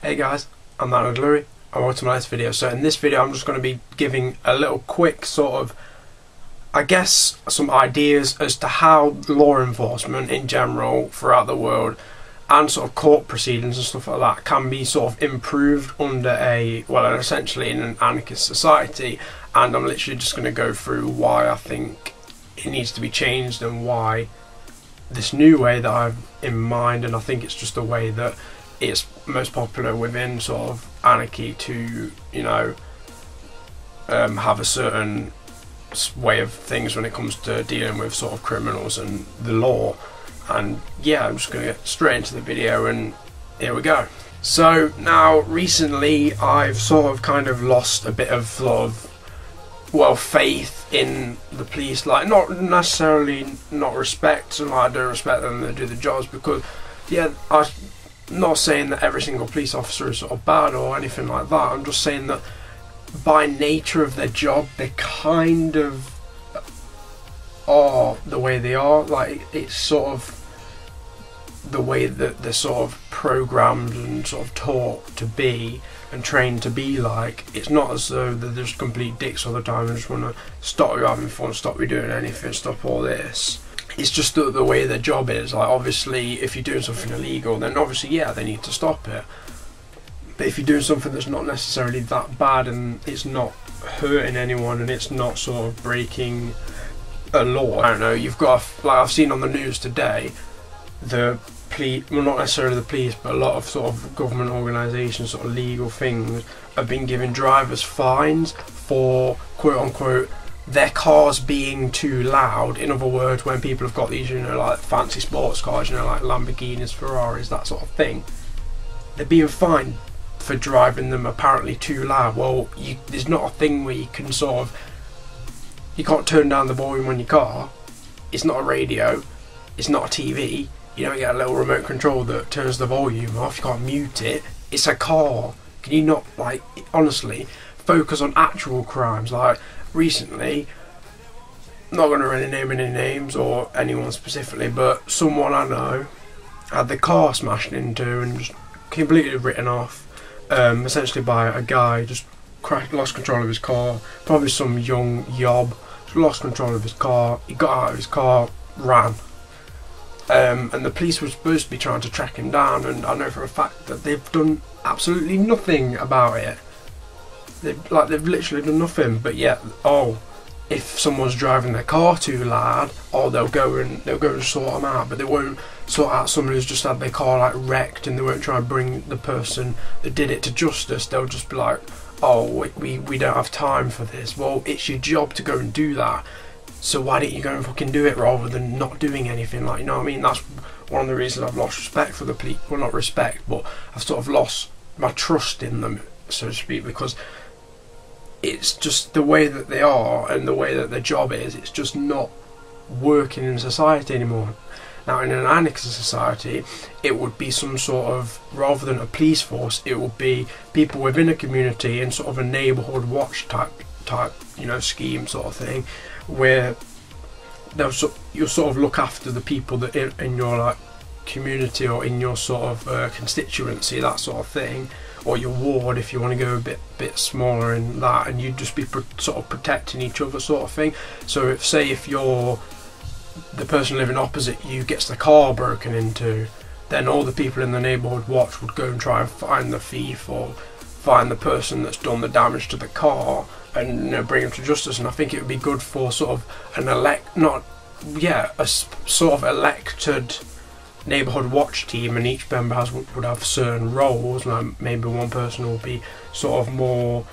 Hey guys, I'm Anarchist, and welcome to my latest video. So in this video I'm just going to be giving a little quick sort of, I guess, some ideas as to how law enforcement in general throughout the world and sort of court proceedings and stuff like that can be sort of improved under essentially in an anarchist society. And I'm literally just going to go through why I think it needs to be changed and why this new way that I've in mind, and I think it's just the way that it's most popular within sort of anarchy to, you know, have a certain way of things when it comes to dealing with sort of criminals and the law. And yeah, I'm just going to get straight into the video, and here we go. So now recently I've sort of kind of lost a bit of faith in the police, like not necessarily not respect, so like I don't respect them, they do the jobs, because yeah, I'm not saying that every single police officer is sort of bad or anything like that. I'm just saying that by nature of their job they kind of are the way they are. Like, it's sort of the way that they're sort of programmed and sort of taught to be and trained to be like. It's not as though they're just complete dicks all the time and just want to stop you having fun, stop you doing anything, stop all this. It's just the way their job is. Like, obviously if you're doing something illegal, then obviously yeah, they need to stop it. But if you're doing something that's not necessarily that bad and it's not hurting anyone and it's not sort of breaking a law, I don't know, you've got, like I've seen on the news today, the police, well not necessarily the police, but a lot of sort of government organisations, sort of legal things, have been giving drivers fines for quote unquote their cars being too loud. In other words, when people have got these, you know, like fancy sports cars, you know, like Lamborghinis, Ferraris, that sort of thing, they're being fined for driving them apparently too loud. Well, there's not a thing where you can sort of, you can't turn down the volume on your car. It's not a radio, it's not a TV. You don't get a little remote control that turns the volume off. You can't mute it. It's a car. Can you not, like, honestly focus on actual crimes? Like recently, not going to really name any names or anyone specifically, but someone I know had the car smashed into and just completely written off, essentially by a guy. Just lost control of his car, probably some young yob, just lost control of his car. He got out of his car, ran. And the police were supposed to be trying to track him down, and I know for a fact that they've done absolutely nothing about it. They've literally done nothing. But yet, if someone's driving their car too loud, they'll go and sort them out. But they won't sort out someone who's just had their car like wrecked, and they won't try and bring the person that did it to justice. They'll just be like, we don't have time for this. Well, it's your job to go and do that. So why don't you go and fucking do it rather than not doing anything? Like, you know what I mean? That's one of the reasons I've lost respect for the police. Well, not respect, but I've sort of lost my trust in them, so to speak, because it's just the way that they are and the way that their job is. It's just not working in society anymore. Now, in an anarchist society, it would be some sort of, rather than a police force, it would be people within a community in sort of a neighbourhood watch type, you know, scheme sort of thing, where you'll sort of look after the people that in your like community or in your sort of constituency, that sort of thing, or your ward if you want to go a bit smaller in that, and you'd just be sort of protecting each other sort of thing. So if you're the person living opposite you gets the car broken into, then all the people in the neighbourhood watch would go and try and find the thief or find the person that's done the damage to the car and, you know, bring them to justice. And I think it would be good for sort of a sort of elected neighbourhood watch team, and each member would have certain roles. Like maybe one person will be sort of more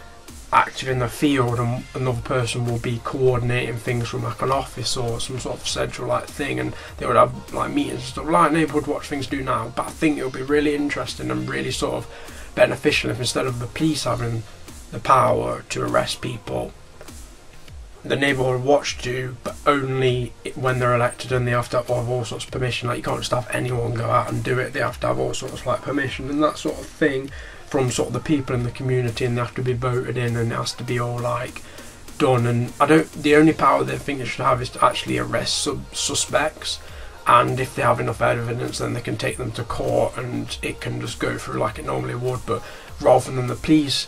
active in the field, and another person will be coordinating things from like an office or some sort of central like thing, and they would have like meetings and stuff like neighbourhood watch things do now. But I think it would be really interesting and really sort of beneficial if, instead of the police having the power to arrest people, the neighbourhood watch do, but only when they're elected, and they have to have all sorts of permission. Like, you can't just have anyone go out and do it. They have to have all sorts of like permission and that sort of thing from sort of the people in the community, and they have to be voted in, and it has to be all like done. And the only power they think they should have is to actually arrest suspects, and if they have enough evidence, then they can take them to court and it can just go through like it normally would. But rather than the police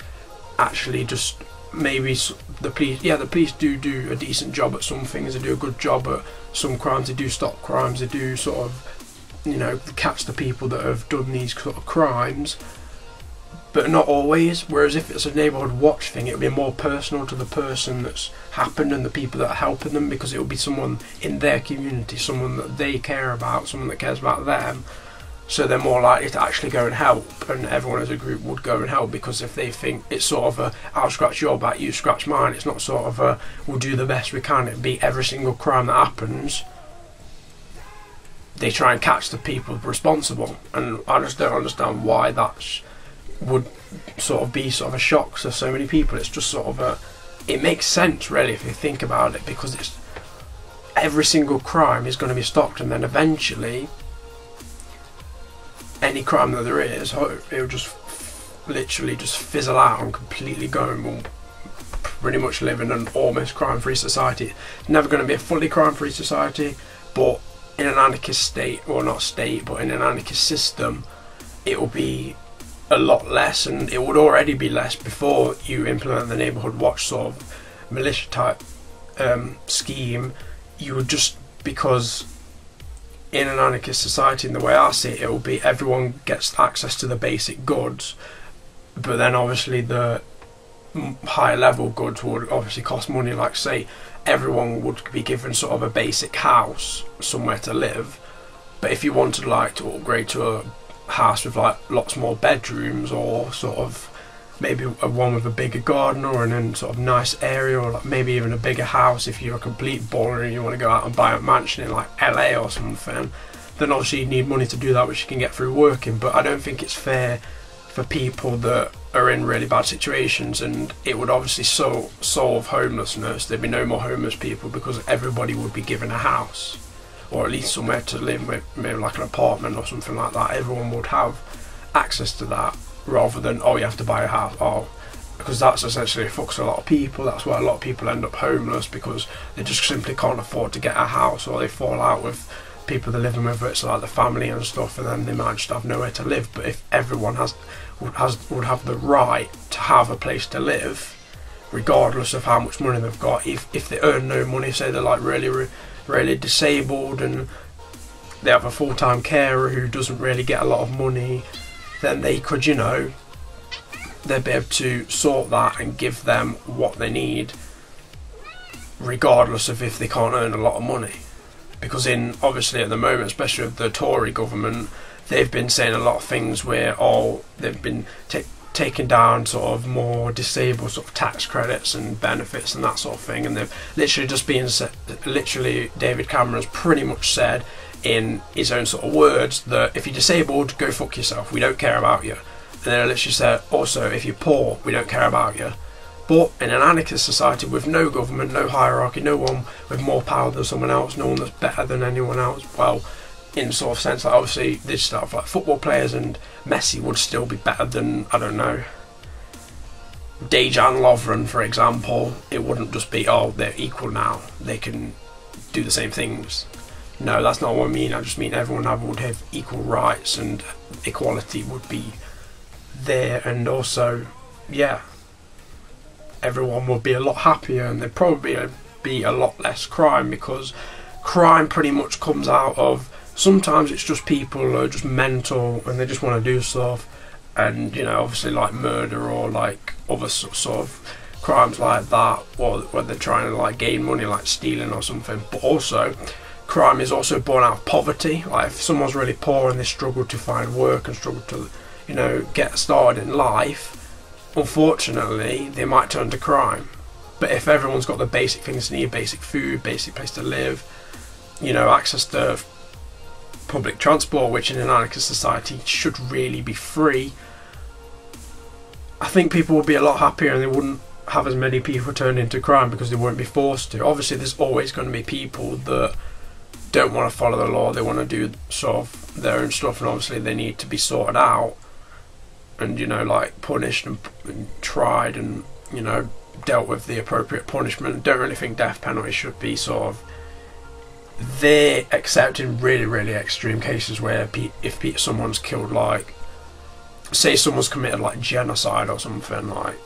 actually just, maybe the police do a decent job at some things, they do a good job at some crimes, they do stop crimes, they do sort of, you know, catch the people that have done these sort of crimes, but not always. Whereas if it's a neighbourhood watch thing, it'll be more personal to the person that's happened and the people that are helping them, because it will be someone in their community, someone that they care about, someone that cares about them. So they're more likely to actually go and help, and everyone as a group would go and help, because if they think it's sort of a I'll scratch your back, you scratch mine, it's not sort of a we'll do the best we can. It'd be every single crime that happens, they try and catch the people responsible, and I just don't understand why that would sort of be sort of a shock to so many people. It's just sort of it makes sense really if you think about it, because it's every single crime is going to be stopped, and then eventually any crime that there is, it'll just literally just fizzle out and completely go, and we'll pretty much live in an almost crime-free society. It's never going to be a fully crime-free society, but in an anarchist state, or not state, but in an anarchist system, it will be a lot less, and it would already be less before you implement the neighbourhood watch sort of militia type scheme. You would just, because in an anarchist society, in the way I see it, it will be everyone gets access to the basic goods, but then obviously the higher level goods would obviously cost money. Like say everyone would be given sort of a basic house, somewhere to live, but if you wanted like to upgrade to a house with like lots more bedrooms, or sort of maybe a one with a bigger garden, or in a sort of nice area, or like maybe even a bigger house if you're a complete baller and you want to go out and buy a mansion in like LA or something, then obviously you need money to do that, which you can get through working. But I don't think it's fair for people that are in really bad situations, and it would obviously solve homelessness. There'd be no more homeless people, because everybody would be given a house, or at least somewhere to live, maybe like an apartment or something like that. Everyone would have access to that, rather than you have to buy a house, because that's essentially fucks a lot of people. That's why a lot of people end up homeless, because they just simply can't afford to get a house, or they fall out with people they're living with, it's like the family and stuff, and then they might just have nowhere to live. But if everyone would have the right to have a place to live, regardless of how much money they've got, if they earn no money, say they're like really disabled and they have a full-time carer who doesn't really get a lot of money, then they could, you know, they'd be able to sort that and give them what they need, regardless of if they can't earn a lot of money. Because obviously at the moment, especially with the Tory government, they've been saying a lot of things where they've been taking down sort of more disabled sort of tax credits and benefits and that sort of thing, and they've literally just been literally David Cameron's pretty much said in his own sort of words that if you're disabled, go fuck yourself, we don't care about you. And then I literally said also, if you're poor, we don't care about you. But in an anarchist society with no government, no hierarchy, no one with more power than someone else, no one that's better than anyone else, well, in sort of sense, like obviously this stuff like football players, and Messi would still be better than, I don't know, Dejan Lovren, for example. It wouldn't just be, they're equal now, they can do the same things. No, that's not what I mean. I just mean everyone would have equal rights, and equality would be there, and also, yeah, everyone would be a lot happier, and there'd probably be a lot less crime, because crime pretty much comes out of, sometimes it's just people who are just mental and they just want to do stuff, and you know, obviously like murder or like other sort of crimes like that, or where they're trying to like gain money, like stealing or something. But also crime is also born out of poverty. Like if someone's really poor and they struggle to find work and struggle to, you know, get started in life, unfortunately they might turn to crime. But if everyone's got the basic things they need, basic food, basic place to live, you know, access to public transport, which in an anarchist society should really be free, I think people would be a lot happier, and they wouldn't have as many people turn into crime, because they won't be forced to. Obviously there's always going to be people that don't want to follow the law, they want to do sort of their own stuff, and obviously they need to be sorted out and, you know, like punished and tried and, you know, dealt with the appropriate punishment. Don't really think death penalty should be sort of they accept in really, really extreme cases where if someone's killed, like, say someone's committed like genocide or something, like,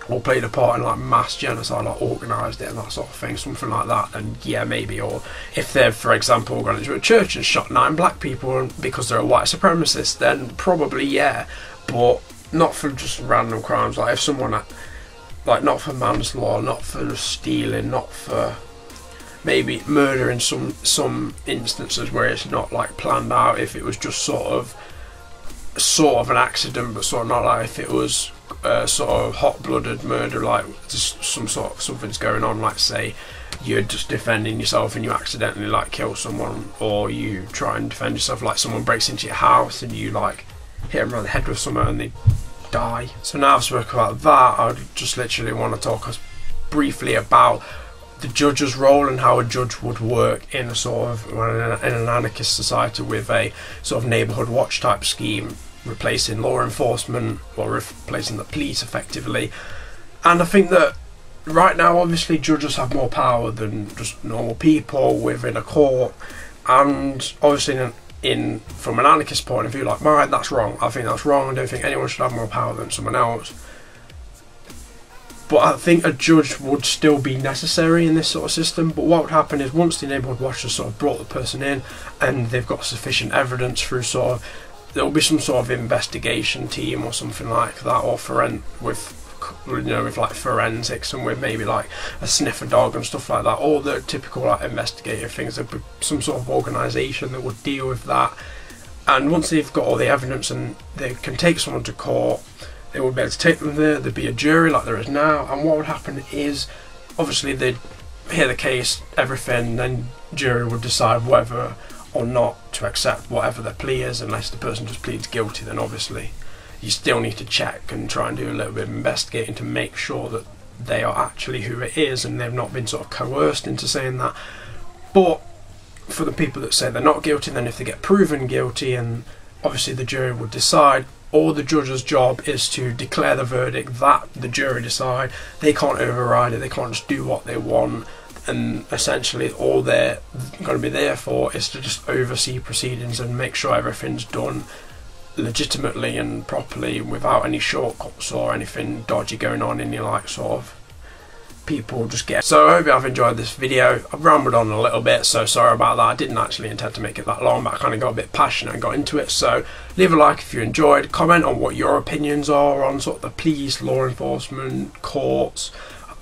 or played a part in like mass genocide, like organised it and that sort of thing, something like that, then yeah, maybe. Or if they've, for example, gone into a church and shot 9 black people because they're a white supremacist, then probably yeah, but not for just random crimes. Like if someone, like, not for manslaughter, not for stealing, not for maybe murder in some instances where it's not like planned out, if it was just sort of an accident, but sort of not like if it was sort of hot-blooded murder, like just something's going on, like say you're just defending yourself and you accidentally like kill someone, or you try and defend yourself, like someone breaks into your house and you like hit them around the head with something and they die. So now I've spoken about that, I just literally want to talk briefly about the judge's role and how a judge would work in a sort of in an anarchist society with a sort of neighbourhood watch type scheme, replacing law enforcement or replacing the police effectively. And I think that right now obviously judges have more power than just normal people within a court, and obviously from an anarchist point of view, like, right, that's wrong, I think that's wrong, I don't think anyone should have more power than someone else. But I think a judge would still be necessary in this sort of system. But what would happen is once the neighbourhood watchers sort of brought the person in and they've got sufficient evidence through sort of, there'll be some sort of investigation team or something like that, or with like forensics and with maybe like a sniffer dog and stuff like that, all the typical like investigative things. There'd be some sort of organisation that would deal with that. And once they've got all the evidence and they can take someone to court, they would be able to take them there, there'd be a jury like there is now, and what would happen is obviously they'd hear the case, everything, then jury would decide whether or not to accept whatever the plea is. Unless the person just pleads guilty, then obviously you still need to check and try and do a little bit of investigating to make sure that they are actually who it is and they've not been sort of coerced into saying that. But for the people that say they're not guilty, then if they get proven guilty, and obviously the jury would decide, all the judge's job is to declare the verdict that the jury decide. They can't override it, they can't just do what they want, and essentially all they're going to be there for is to just oversee proceedings and make sure everything's done legitimately and properly without any shortcuts or anything dodgy going on in your like sort of people just get. So I hope you have enjoyed this video. I've rambled on a little bit, so sorry about that. I didn't actually intend to make it that long, but I kind of got a bit passionate and got into it. So leave a like if you enjoyed, comment on what your opinions are on sort of the police, law enforcement, courts,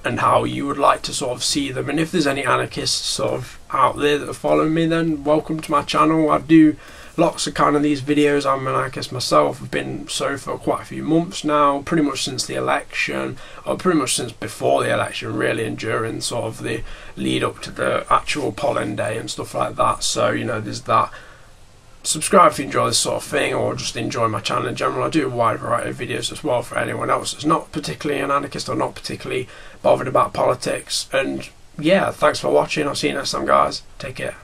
and how you would like to sort of see them. And if there's any anarchists sort of out there that are following me, then welcome to my channel. I do lots of kind of these videos. I'm an anarchist myself. I've been so for quite a few months now, pretty much since the election, or pretty much since before the election really, and during sort of the lead up to the actual polling day and stuff like that. So, you know, there's that. Subscribe if you enjoy this sort of thing, or just enjoy my channel in general. I do a wide variety of videos as well for anyone else that's not particularly an anarchist or not particularly bothered about politics. And yeah, thanks for watching. I'll see you next time, guys. Take care.